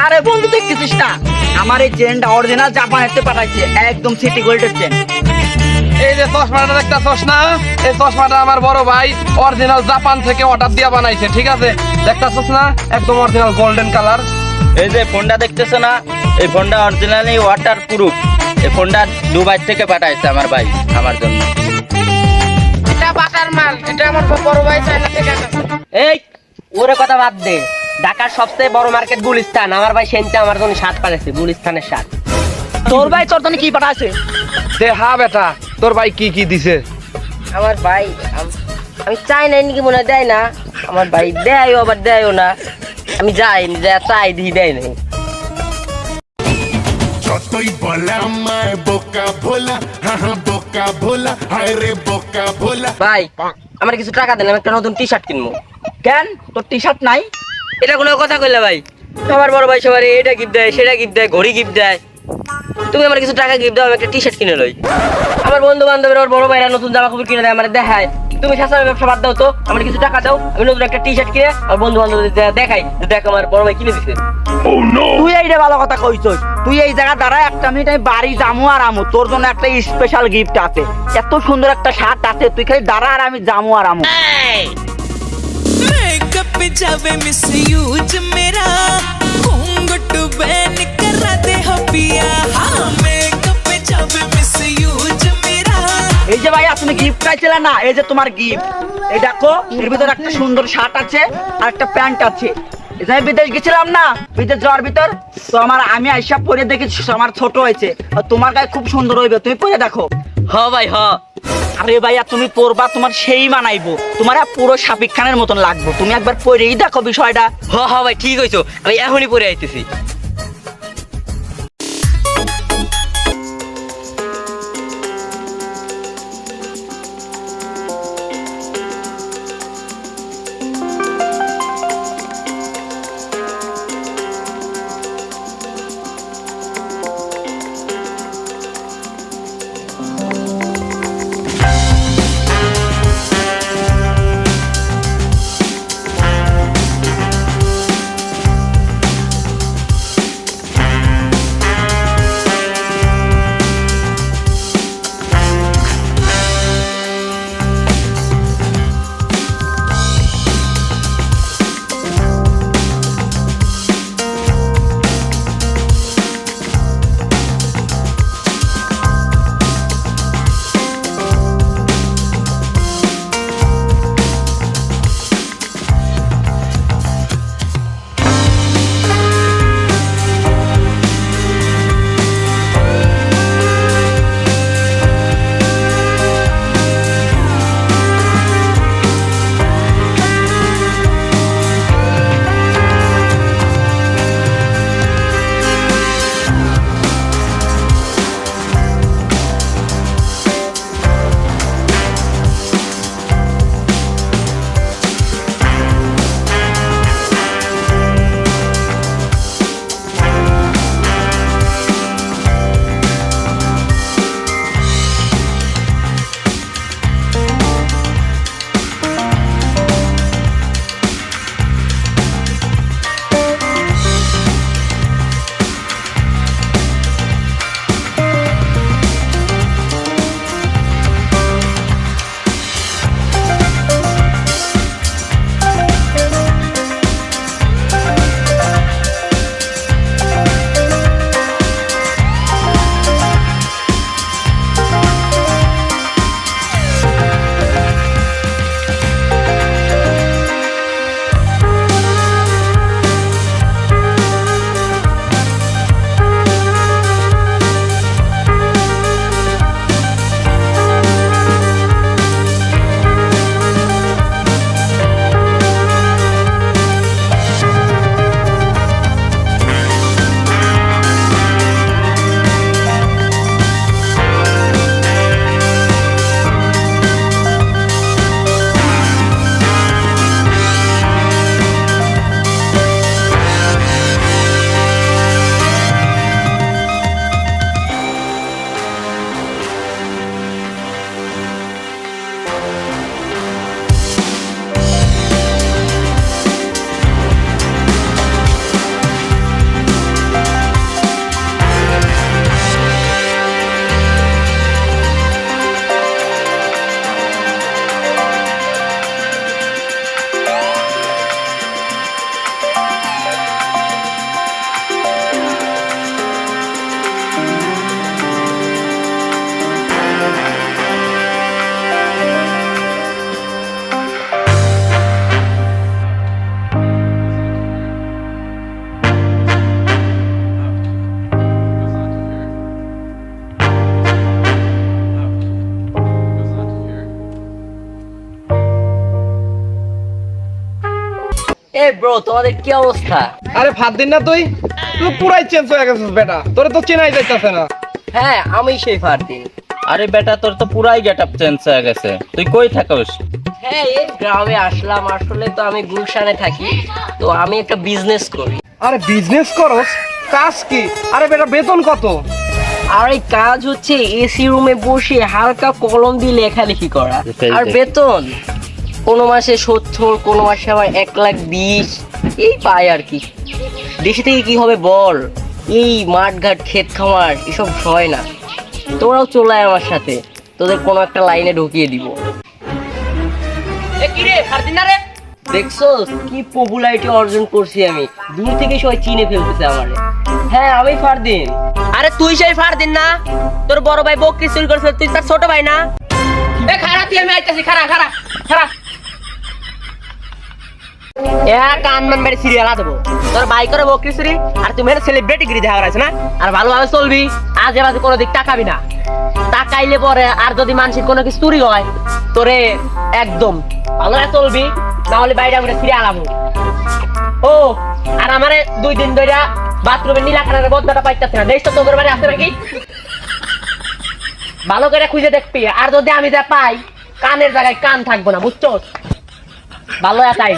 আরে বন্ধু দেখতেছিস না, আমার এই চেনটা অরিজিনাল জাপানেতে পাঠাইছে, একদম সিটি গোল্ডের চেন। এই যে চশমাটা দেখতেছস না, এই চশমাটা আমার বড় ভাই অরিজিনাল জাপান থেকে অর্ডার দিয়া বানাইছে, ঠিক আছে? দেখতেছস না, একদম অরিজিনাল গোল্ডেন কালার। এই যে ফোনটা দেখতেছো না, এই ফোনটা অরিজিনালি ওয়াটার প্রুফ। এই ফোনটা দুবাই থেকে পাঠাইছে আমার ভাই আমার জন্য। এটা বাটার মাল, এটা আমার বড় ভাই চায়না থেকে আনছে। এই ওরে কথা বাদ দে, ঢাকার সবচেয়ে বড় মার্কেট গুলিস্তান, আমার ভাই সেনটা আমার জন্য শার্ট পাঠাইছে, গুলিস্তানের শার্ট। তোর ভাই তোর জন্য কি পাঠাইছে? দে হা বেটা, তোর ভাই কি কি দিছে? আমার ভাই আমি চাই নাই নাকি মনে হয়, দেয় না আমার ভাই, দেয়ও আবার দেয়ও না। আমি যাই যা চাই দিই, দেয় নাই। যতই বলা আমার বোকা ভোলা, হ্যাঁ বোকা ভোলা, হায় রে বোকা ভোলা। ভাই আমার কিছু টাকা দেন, আমি একটা নতুন টি শার্ট কিনবো। কেন তোর টি শার্ট নাই? এটা কোনো কথা কইলা ভাই? সবার বড় ভাই সবার এটা গিফট দেয়, সেটা গিফট দেয়, ঘড়ি গিফট দেয়। তুমি আমার কিছু টাকা গিফট দাও, আমি একটা টি শার্ট কিনে লই। আমার বন্ধু বান্ধবের ওর বড় ভাইরা নতুন জামা কাপড় কিনে দেয়, আমার দেখায়। তুমি সাসার ব্যবসা বাদ দাও তো, আমার কিছু টাকা দাও, আমি নতুন একটা টি শার্ট কিনে আর বন্ধু বান্ধবদের দেখাই, দেখ আমার বড় ভাই কিনে দিছে। তুই এইটা ভালো কথা কইছস। তুই এই জায়গা দাঁড়া, একটা মিনিট আমি বাড়ি যামু আর আমু, তোর জন্য একটা স্পেশাল গিফট আছে। এত সুন্দর একটা শার্ট আছে, তুই খালি দাঁড়া আর আমি যামু আর আমু। मेकअप पे जावे मिसयूज मेरा घूंघट बैन करा दे हो पिया हाँ मेकअप पे जावे मिसयूज मेरा। এই যে ভাইয়া তুমি গিফট চাইছিলে না, এই যে তোমার গিফট। এই দেখো, এর ভিতরে একটা সুন্দর শার্ট আছে আর একটা প্যান্ট আছে। এই যে আমি বিদেশ গেছিলাম না, বিদেশ যাওয়ার ভিতর তো আমি আইসা পরে দেখেছি আমার ছোট হয়েছে, আর তোমার গায়ে খুব সুন্দর হইবে, তুমি পরে দেখো। হ ভাই হ। আরে ভাইয়া তুমি পরবা, তোমার সেই মানাইবো, তোমার পুরো শাকিব খানের মতন লাগবে, তুমি একবার পরেই দেখো বিষয়টা। হ হ ভাই ঠিক হইছো, আমি এখনই পরে আইতেছি। এই ব্রো, তোমাদের কি অবস্থা? আরে ফাদ দিন না তুই পুরাই চেঞ্জ হয়ে গেছিস বেটা, তোরে তো চেনাই যাইতাছে না। হ্যাঁ, আমি সেই ফারদিন। আরে বেটা তোর তো পুরাই গেটআপ চেঞ্জ হয়ে গেছে, তুই কই থাকস? হ্যাঁ, এই গ্রামে আসলাম। আসলে তো আমি গুলশানে থাকি, তো আমি একটা বিজনেস করি। আরে বিজনেস করস? কাজ কি? আরে বেটা বেতন কত? আর এই কাজ হচ্ছে এসি রুমে বসে হালকা কলম দিয়ে লেখালেখি করা। আর বেতন কোনো মাসে 70, কোনো মাসে আবার 1,20,000 এই পাই আর কি। দেশে থেকে কি হবে বল? এই মাঠঘাট ক্ষেত খামার এসব হয় না। তোরাও চলে আয় আমার সাথে, তোদের কোনো একটা লাইনে ঢুকিয়ে দিব। দেখছো কি পপুলারিটি অর্জন করছি আমি? দূর থেকে সবাই চিনে ফেলতেছে আমারে। হ্যাঁ, আমি ফারদিন। আরে তুই সেই ফারদিন না? তোর বড় ভাই বকরি চুরি করছে, তুই তার ছোট ভাই না? এ খারাপ, তুই আমি আইতাছি, খারাপ খারাপ খারাপ। কানমান মেরে সিরিয়াল দেবো। তোর ভাই করে বকরি চুরি, আর তুমি সেলিব্রিটি গিরি দেখা আছে না? আর ভালোভাবে চলবি, আজে বাজে কোনো দিক তাকাবি না। তাকাইলে পরে আর যদি মানুষের কোনো কিছু চুরি হয়, তোরে একদম ভালোভাবে চলবি, না হলে বাইরে আমরা ফিরে আলামু। ও আর আমারে 2 দিন ধরে বাথরুমে নীলা কালারের বদনাটা পাইতেছে না। দেখছো তোর বাড়ি আছে নাকি? ভালো করে খুঁজে দেখবি, আর যদি আমি যা পাই কানের জায়গায় কান থাকবো না, বুঝছো? ভালো একাই।